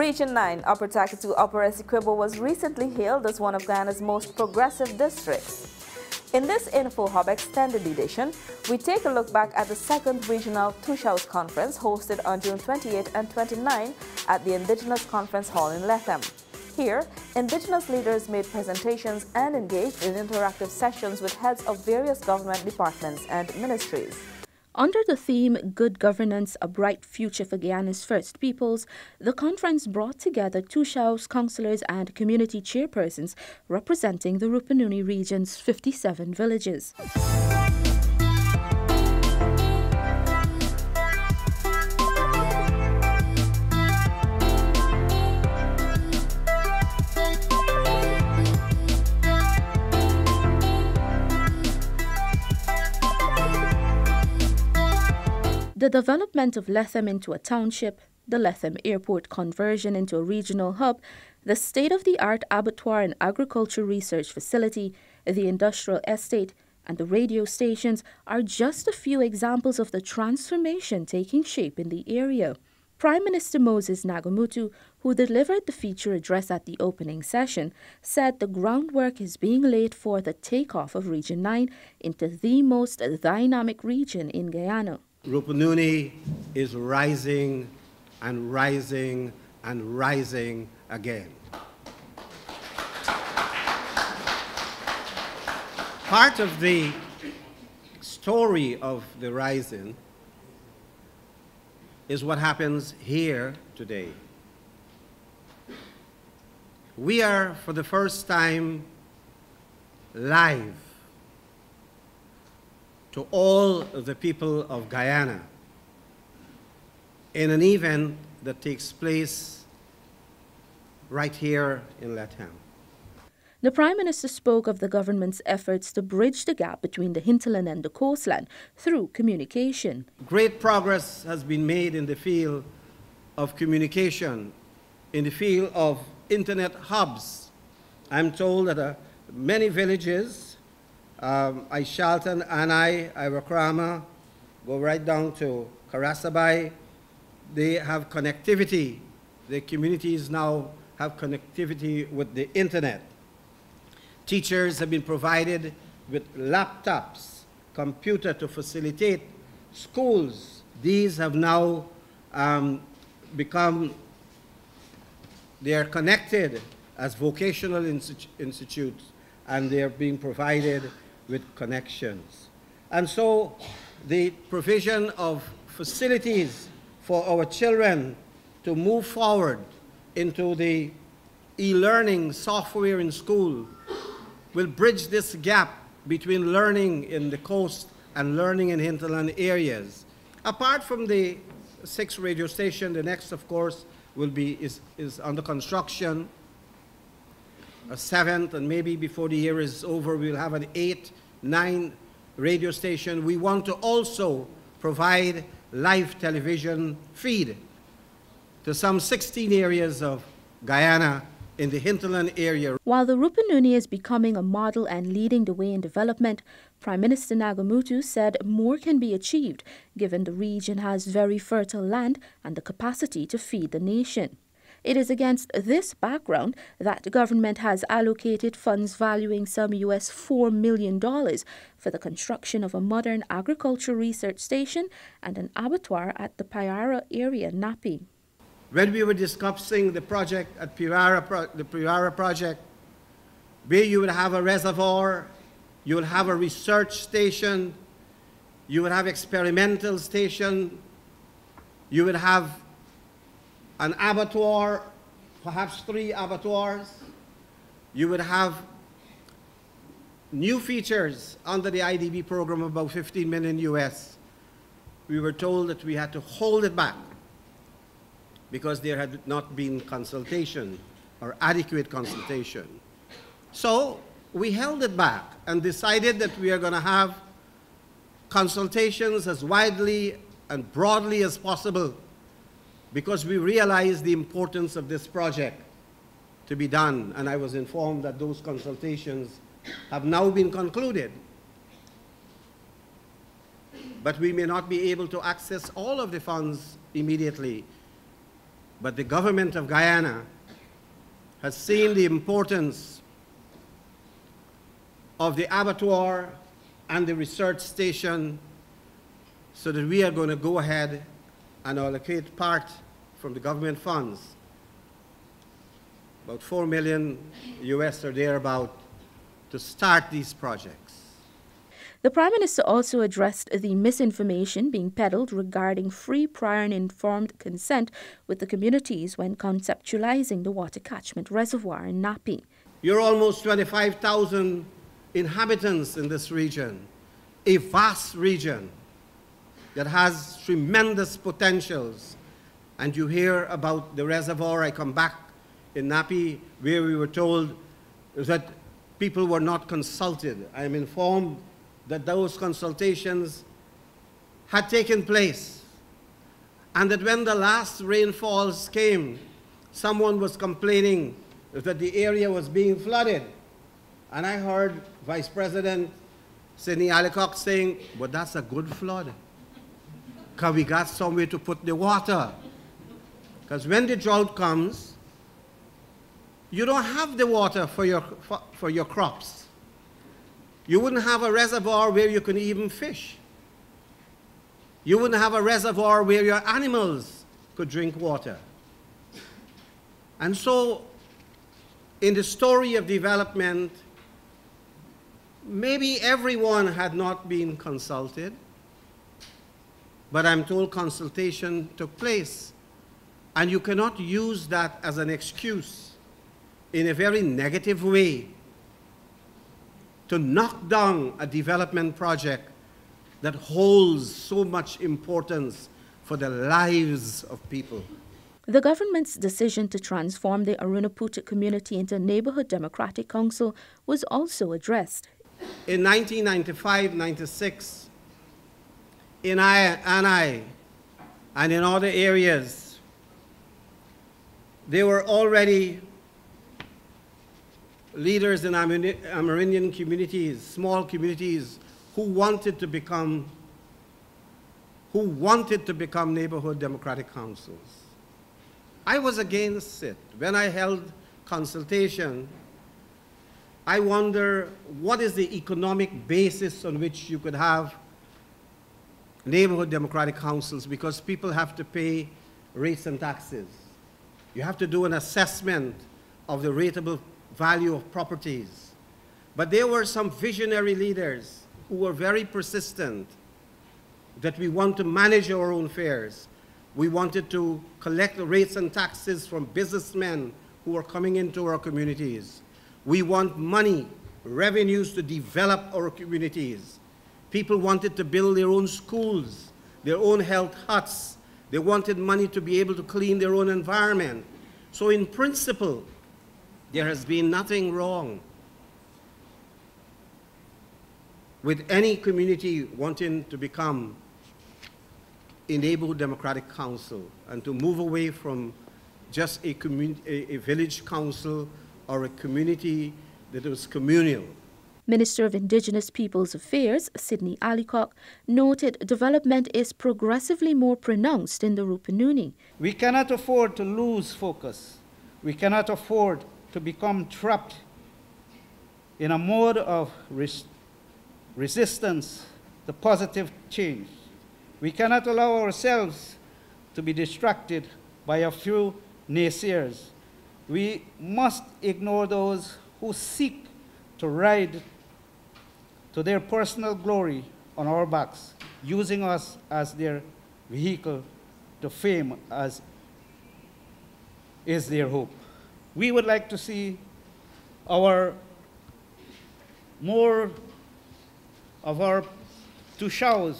Region 9, Upper Takatu, Upper Essequibo was recently hailed as one of Guyana's most progressive districts. In this Info Hub Extended Edition, we take a look back at the second regional Tush House Conference hosted on June 28 and 29 at the Indigenous Conference Hall in Lethem. Here, Indigenous leaders made presentations and engaged in interactive sessions with heads of various government departments and ministries. Under the theme, Good Governance, a Bright Future for Guyana's First Peoples, the conference brought together Tush House councillors and community chairpersons representing the Rupununi region's 57 villages. The development of Lethem into a township, the Lethem Airport conversion into a regional hub, the state-of-the-art abattoir and agriculture research facility, the industrial estate, and the radio stations are just a few examples of the transformation taking shape in the area. Prime Minister Moses Nagamutu, who delivered the feature address at the opening session, said the groundwork is being laid for the takeoff of Region 9 into the most dynamic region in Guyana. Rupununi is rising and rising and rising again. Part of the story of the rising is what happens here today. We are, for the first time, live to all the people of Guyana in an event that takes place right here in Lethem. The Prime Minister spoke of the government's efforts to bridge the gap between the hinterland and the coastland through communication. Great progress has been made in the field of communication, in the field of internet hubs. I'm told that many villages, Aishaltan, Anai, Iwakrama, go right down to Karasabai. They have connectivity. The communities now have connectivity with the internet. Teachers have been provided with laptops, computer to facilitate schools. These have now they are connected as vocational institutes, and they are being provided with connections. And so the provision of facilities for our children to move forward into the e-learning software in school will bridge this gap between learning in the coast and learning in hinterland areas. Apart from the 6 radio station, the next, of course, is under construction. A 7th, and maybe before the year is over, we'll have an 8, 9 radio station. We want to also provide live television feed to some 16 areas of Guyana in the hinterland area. While the Rupununi is becoming a model and leading the way in development, Prime Minister Nagamutu said more can be achieved given the region has very fertile land and the capacity to feed the nation. It is against this background that the government has allocated funds valuing some $4 million for the construction of a modern agriculture research station and an abattoir at the Pyara area, Napi. When we were discussing the project at the Pyara project, where you would have a reservoir, you would have a research station, you would have experimental station, you would have an abattoir, perhaps 3 abattoirs. You would have new features under the IDB program, about $15 million US. We were told that we had to hold it back because there had not been consultation or adequate consultation. So we held it back and decided that we are going to have consultations as widely and broadly as possible, because we realized the importance of this project to be done, and I was informed that those consultations have now been concluded. But we may not be able to access all of the funds immediately. But the government of Guyana has seen the importance of the abattoir and the research station, so that we are going to go ahead and allocate part from the government funds, about $4 million US or thereabout, to start these projects. The Prime Minister also addressed the misinformation being peddled regarding free, prior and informed consent with the communities when conceptualizing the water catchment reservoir in Napi. You're almost 25,000 inhabitants in this region, a vast region that has tremendous potentials. And you hear about the reservoir. I come back in Napi where we were told that people were not consulted. I am informed that those consultations had taken place, and that when the last rainfalls came, someone was complaining that the area was being flooded. And I heard Vice President Sidney Alicock saying, "But that's a good flood, because we got somewhere to put the water." Because when the drought comes, you don't have the water for your crops. You wouldn't have a reservoir where you can even fish. You wouldn't have a reservoir where your animals could drink water. And so, in the story of development, maybe everyone had not been consulted, but I'm told consultation took place. And you cannot use that as an excuse in a very negative way to knock down a development project that holds so much importance for the lives of people. The government's decision to transform the Arunaput community into a neighborhood democratic council was also addressed. In 1995-96, in Anai and in other areas, there were already leaders in Amerindian communities, small communities, who wanted to become neighborhood democratic councils. I was against it. When I held consultation, I wonder what is the economic basis on which you could have neighborhood democratic councils, because people have to pay rates and taxes. You have to do an assessment of the rateable value of properties. But there were some visionary leaders who were very persistent that we want to manage our own affairs. We wanted to collect the rates and taxes from businessmen who are coming into our communities. We want money, revenues to develop our communities. People wanted to build their own schools, their own health huts. They wanted money to be able to clean their own environment. So in principle, there has been nothing wrong with any community wanting to become a neighborhood democratic council and to move away from just a village council or a community that was communal. Minister of Indigenous Peoples Affairs, Sidney Alicock, noted development is progressively more pronounced in the Rupununi. We cannot afford to lose focus. We cannot afford to become trapped in a mode of resistance to positive change. We cannot allow ourselves to be distracted by a few naysayers. We must ignore those who seek to ride to their personal glory on our backs, using us as their vehicle to fame, as is their hope. We would like to see more of our Tushaus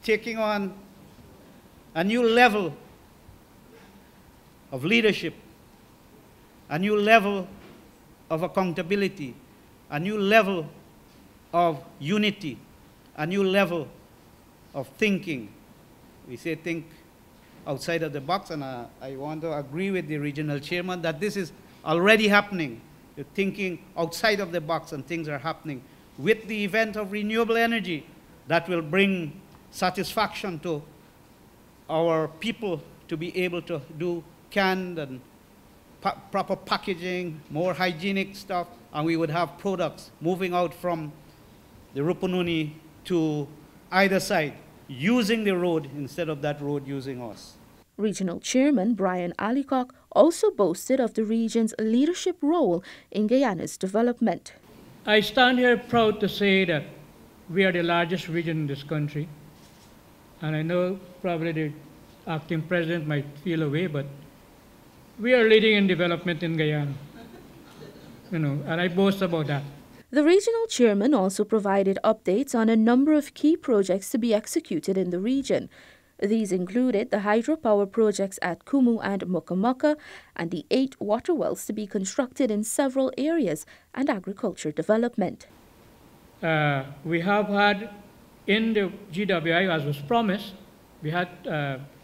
taking on a new level of leadership, a new level of accountability, a new level of unity, a new level of thinking. We say think outside of the box, and I want to agree with the regional chairman that this is already happening. You're thinking outside of the box, and things are happening. With the event of renewable energy, that will bring satisfaction to our people to be able to do canned and proper packaging, more hygienic stuff, and we would have products moving out from the Rupununi to either side, using the road instead of that road using us. Regional Chairman Brian Alicock also boasted of the region's leadership role in Guyana's development. I stand here proud to say that we are the largest region in this country, and I know probably the acting president might feel away, but we are leading in development in Guyana, and I boast about that. The regional chairman also provided updates on a number of key projects to be executed in the region. These included the hydropower projects at Kumu and Mukamuka and the 8 water wells to be constructed in several areas and agriculture development. We have had in the GWI, as was promised, we had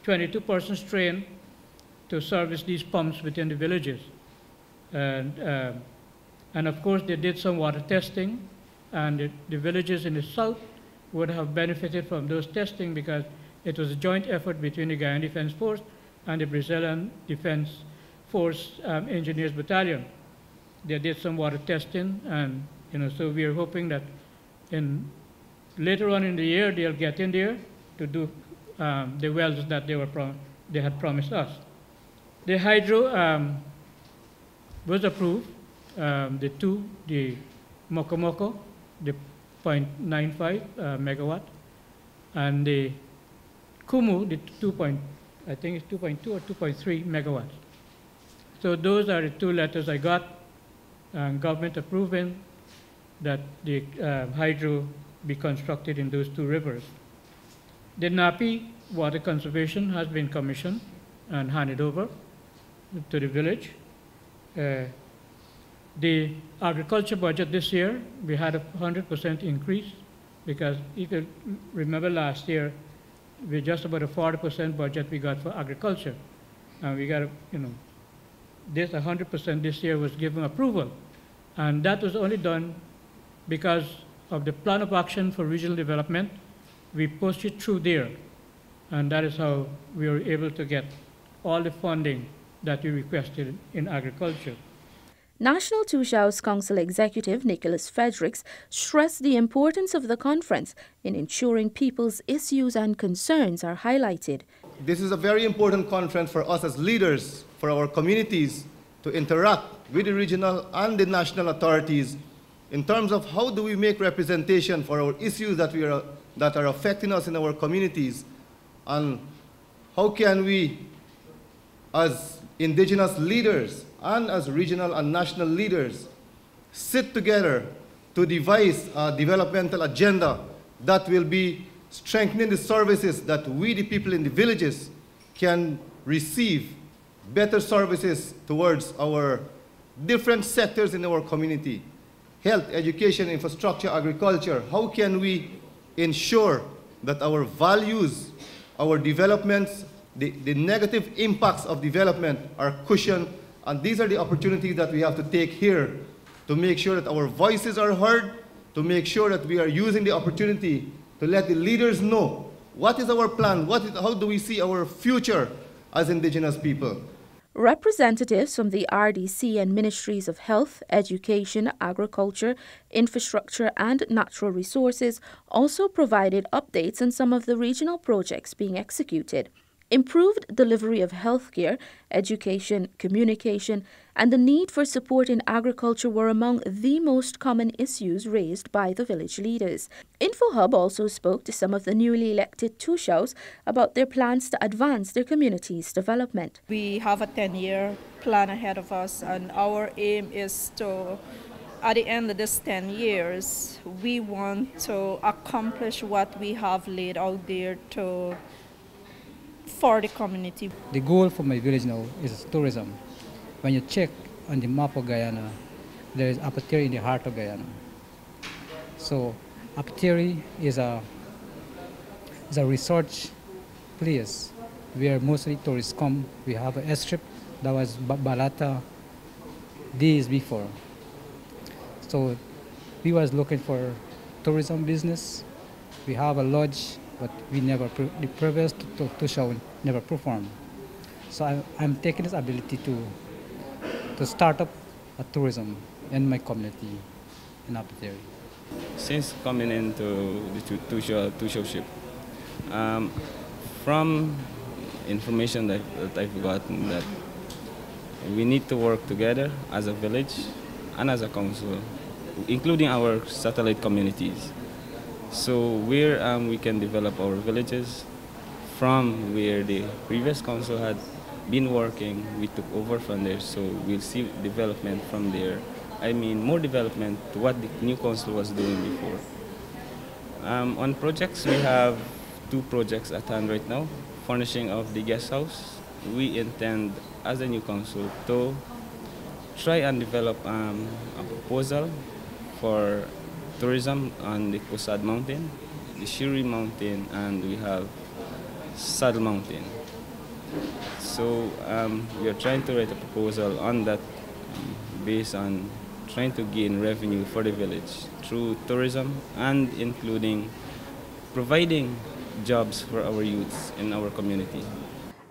22 persons trained to service these pumps within the villages. And of course, they did some water testing, and the villages in the south would have benefited from those testing because it was a joint effort between the Guyana Defense Force and the Brazilian Defense Force Engineers Battalion. They did some water testing, and so we are hoping that later on in the year they'll get in there to do the wells that they had promised us. The hydro was approved. The Mokomoko, the 0.95 megawatt, and the Kumu, the 2.2 or 2.3 megawatts. So those are the 2 letters I got, government approving that the hydro be constructed in those 2 rivers. The Napi water conservation has been commissioned and handed over to the village. The agriculture budget this year, we had a 100% increase because you could remember last year, we just about a 40% budget we got for agriculture. And we got, this 100% this year was given approval. And that was only done because of the plan of action for regional development. We pushed it through there. And that is how we were able to get all the funding that we requested in agriculture. National Tushau's Council Executive Nicholas Fredericks stressed the importance of the conference in ensuring people's issues and concerns are highlighted. This is a very important conference for us as leaders, for our communities to interact with the regional and the national authorities in terms of how do we make representation for our issues that are affecting us in our communities, and how can we, as indigenous leaders and as regional and national leaders, sit together to devise a developmental agenda that will be strengthening the services that we, the people in the villages, can receive better services towards our different sectors in our community. Health, education, infrastructure, agriculture. How can we ensure that our values, our developments, the negative impacts of development are cushioned? And these are the opportunities that we have to take here to make sure that our voices are heard, to make sure that we are using the opportunity to let the leaders know what is our plan, how do we see our future as indigenous people. Representatives from the RDC and Ministries of Health, Education, Agriculture, Infrastructure and Natural Resources also provided updates on some of the regional projects being executed. Improved delivery of healthcare, education, communication, and the need for support in agriculture were among the most common issues raised by the village leaders. InfoHub also spoke to some of the newly elected Tushaus about their plans to advance their community's development. We have a 10-year plan ahead of us, and our aim is to, at the end of this 10 years, we want to accomplish what we have laid out there for the community. The goal for my village now is tourism. When you check on the map of Guyana, there is Apateri in the heart of Guyana. So Apateri is a research place where mostly tourists come. We have an airstrip that was Balata days before. So we was looking for tourism business. We have a lodge, but we never, the previous Tushau never performed. So I'm taking this ability to start up a tourism in my community in Abattoir. Since coming into the tushowship, from information that I've gotten, that we need to work together as a village and as a council, including our satellite communities. So where we can develop our villages from where the previous council had been working, we took over from there, so we'll see development from there. I mean, more development to what the new council was doing before. On projects, we have 2 projects at hand right now. Furnishing of the guest house. We intend, as a new council, to try and develop a proposal for tourism on the Kusad Mountain, the Shiri Mountain, and we have Saddle Mountain. So we are trying to write a proposal on that based on trying to gain revenue for the village through tourism and including providing jobs for our youths in our community.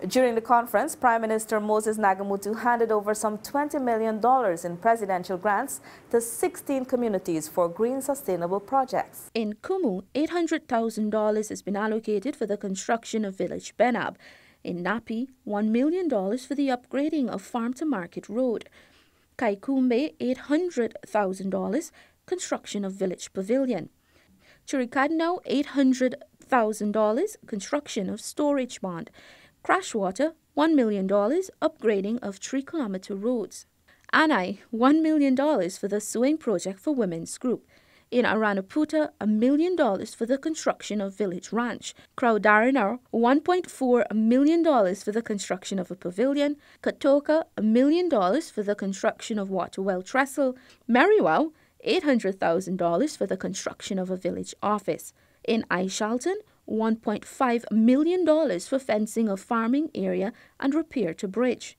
During the conference, Prime Minister Moses Nagamutu handed over some $20 million in presidential grants to 16 communities for green sustainable projects. In Kumu, $800,000 has been allocated for the construction of Village Benab. In Napi, $1 million for the upgrading of Farm to Market Road. Kaikumbe, $800,000, construction of Village Pavilion. Chirikadnau, $800,000, construction of storage pond. Crashwater, $1 million, upgrading of 3-kilometer roads. Anai, $1 million for the sewing project for women's group. In Aranaputa, $1 million for the construction of Village Ranch. Crowdarinar, $1.4 million for the construction of a pavilion. Katoka, $1 million for the construction of water well trestle. Meriwau, $800,000 for the construction of a village office. In Aishalton, $1.5 million for fencing of farming area and repair to bridge.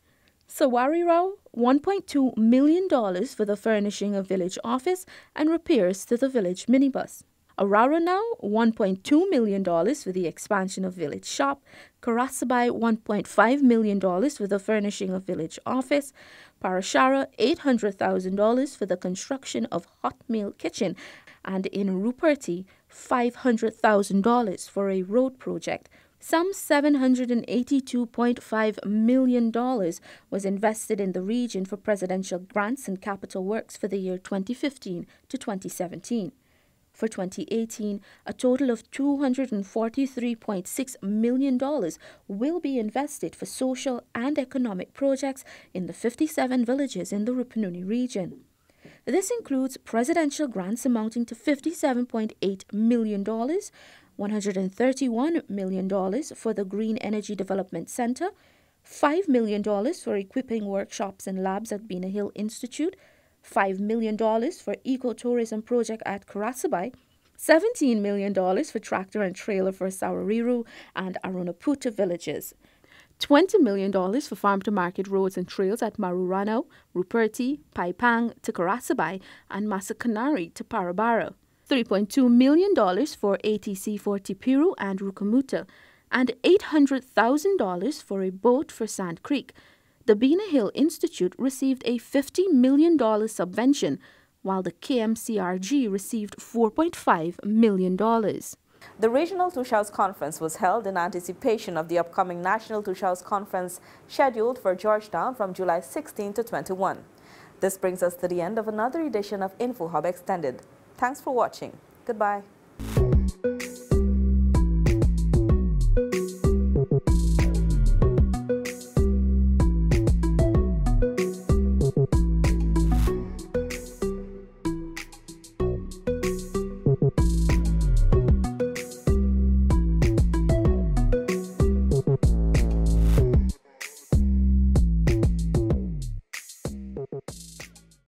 Sawarirao, $1.2 million for the furnishing of village office and repairs to the village minibus. Araranao, $1.2 million for the expansion of village shop. Karasabai, $1.5 million for the furnishing of village office. Parashara, $800,000 for the construction of hot meal kitchen. And in Ruperti, $500,000 for a road project. Some $782.5 million was invested in the region for presidential grants and capital works for the year 2015 to 2017. For 2018, a total of $243.6 million will be invested for social and economic projects in the 57 villages in the Rupununi region. This includes presidential grants amounting to $57.8 million, $131 million for the Green Energy Development Center, $5 million for equipping workshops and labs at Bina Hill Institute, $5 million for ecotourism project at Karasabai, $17 million for tractor and trailer for Sawariru and Arunaputa villages, $20 million for farm-to-market roads and trails at Marurano, Ruperti, Paipang to Karasabai, and Masakanari to Parabara. $3.2 million for ATC for Tipiru and Rukamuta, and $800,000 for a boat for Sand Creek. The Bina Hill Institute received a $50 million subvention, while the KMCRG received $4.5 million. The Regional Tushaus Conference was held in anticipation of the upcoming National Tushaus Conference scheduled for Georgetown from July 16 to 21. This brings us to the end of another edition of InfoHub Extended. Thanks for watching. Goodbye.